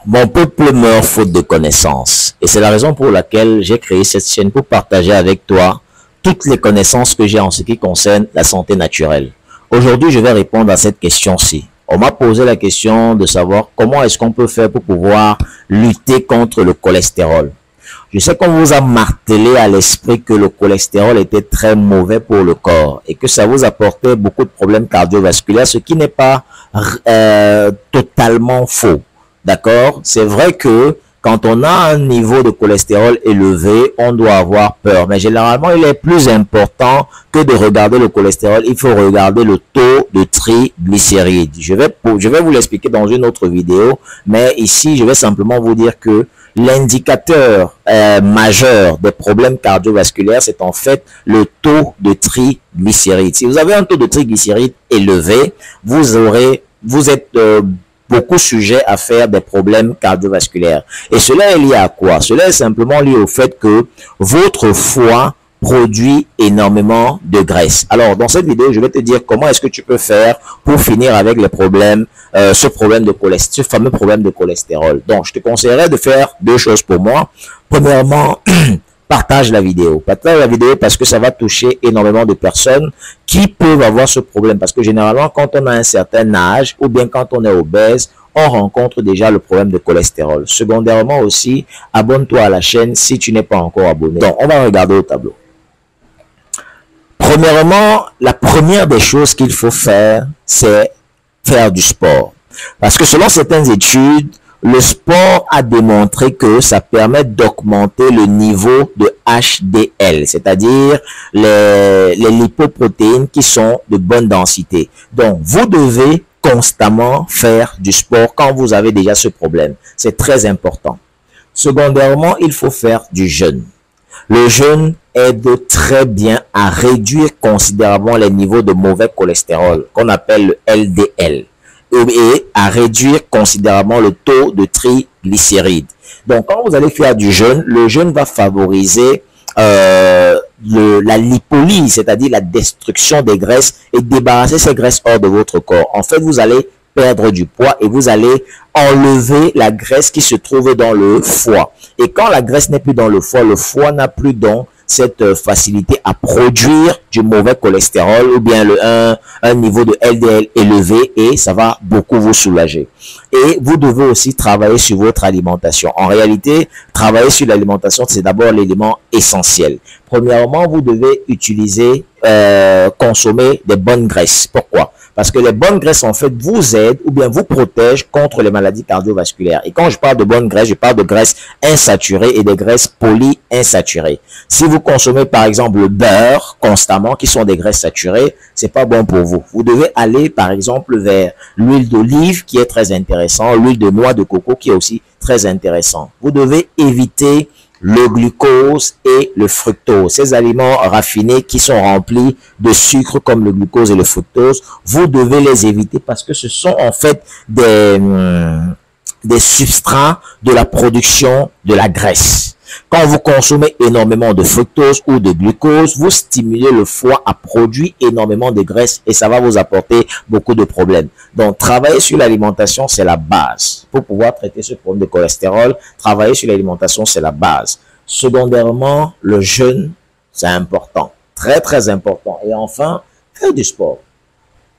Mon peuple meurt faute de connaissances. Et c'est la raison pour laquelle j'ai créé cette chaîne pour partager avec toi toutes les connaissances que j'ai en ce qui concerne la santé naturelle. Aujourd'hui, je vais répondre à cette question-ci. On m'a posé la question de savoir comment est-ce qu'on peut faire pour pouvoir lutter contre le cholestérol. Je sais qu'on vous a martelé à l'esprit que le cholestérol était très mauvais pour le corps et que ça vous apportait beaucoup de problèmes cardiovasculaires, ce qui n'est pas totalement faux. D'accord? C'est vrai que quand on a un niveau de cholestérol élevé, on doit avoir peur. Mais généralement, il est plus important que de regarder le cholestérol. Il faut regarder le taux de triglycérides. Je vais vous l'expliquer dans une autre vidéo. Mais ici, je vais simplement vous dire que l'indicateur majeur des problèmes cardiovasculaires, c'est en fait le taux de triglycérides. Si vous avez un taux de triglycérides élevé, vous êtes beaucoup sujet à faire des problèmes cardiovasculaires. Et cela est lié à quoi? Cela est simplement lié au fait que votre foie produit énormément de graisse. Alors, dans cette vidéo, je vais te dire comment est-ce que tu peux faire pour finir avec les problèmes, ce fameux problème de cholestérol. Donc, je te conseillerais de faire deux choses pour moi. Premièrement, partage la vidéo. Partage la vidéo parce que ça va toucher énormément de personnes qui peuvent avoir ce problème. Parce que généralement, quand on a un certain âge ou bien quand on est obèse, on rencontre déjà le problème de cholestérol. Secondairement aussi, abonne-toi à la chaîne si tu n'es pas encore abonné. Donc, on va regarder au tableau. Premièrement, la première des choses qu'il faut faire, c'est faire du sport. Parce que selon certaines études, le sport a démontré que ça permet d'augmenter le niveau de HDL, c'est-à-dire les lipoprotéines qui sont de bonne densité. Donc, vous devez constamment faire du sport quand vous avez déjà ce problème. C'est très important. Secondairement, il faut faire du jeûne. Le jeûne aide très bien à réduire considérablement les niveaux de mauvais cholestérol, qu'on appelle le LDL. Et à réduire considérablement le taux de triglycérides. Donc, quand vous allez faire du jeûne, le jeûne va favoriser la lipolyse, c'est-à-dire la destruction des graisses et débarrasser ces graisses hors de votre corps. En fait, vous allez perdre du poids et vous allez enlever la graisse qui se trouve dans le foie. Et quand la graisse n'est plus dans le foie n'a plus donc cette facilité à produire du mauvais cholestérol ou bien un niveau de LDL élevé et ça va beaucoup vous soulager. Et vous devez aussi travailler sur votre alimentation. En réalité, travailler sur l'alimentation, c'est d'abord l'élément essentiel. Premièrement, vous devez consommer des bonnes graisses. Pourquoi? Parce que les bonnes graisses, en fait, vous aident ou bien vous protègent contre les maladies cardiovasculaires. Et quand je parle de bonnes graisses, je parle de graisses insaturées et des graisses polyinsaturées. Si vous consommez, par exemple, le beurre constamment, qui sont des graisses saturées, c'est pas bon pour vous. Vous devez aller, par exemple, vers l'huile d'olive, qui est très intéressant, l'huile de noix de coco, qui est aussi très intéressant. Vous devez éviter le glucose et le fructose. Ces aliments raffinés qui sont remplis de sucre comme le glucose et le fructose, vous devez les éviter parce que ce sont en fait des substrats de la production de la graisse. Quand vous consommez énormément de fructose ou de glucose, vous stimulez le foie à produire énormément de graisse et ça va vous apporter beaucoup de problèmes. Donc, travailler sur l'alimentation, c'est la base. Pour pouvoir traiter ce problème de cholestérol, travailler sur l'alimentation, c'est la base. Secondairement, le jeûne, c'est important. Très, très important. Et enfin, faire du sport.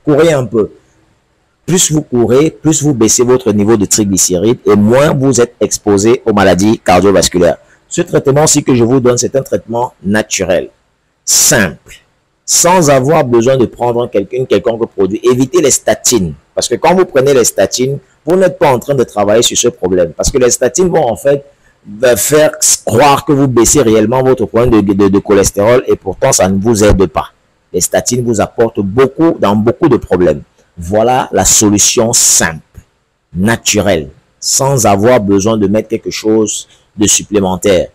Courez un peu. Plus vous courez, plus vous baissez votre niveau de triglycérides et moins vous êtes exposé aux maladies cardiovasculaires. Ce traitement-ci que je vous donne, c'est un traitement naturel, simple, sans avoir besoin de prendre quelconque produit. Évitez les statines, parce que quand vous prenez les statines, vous n'êtes pas en train de travailler sur ce problème. Parce que les statines vont en fait faire croire que vous baissez réellement votre problème de cholestérol et pourtant ça ne vous aide pas. Les statines vous apportent dans beaucoup de problèmes. Voilà la solution simple, naturelle, sans avoir besoin de mettre quelque chose de supplémentaire.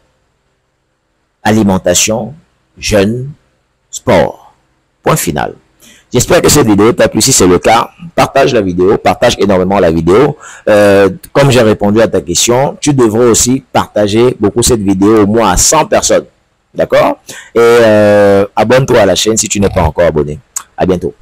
Alimentation, jeûne, sport. Point final. J'espère que cette vidéo t'a plu. Si c'est le cas, partage la vidéo, partage énormément la vidéo. Comme j'ai répondu à ta question, tu devrais aussi partager beaucoup cette vidéo au moins à 100 personnes. D'accord? Et abonne-toi à la chaîne si tu n'es pas encore abonné. À bientôt.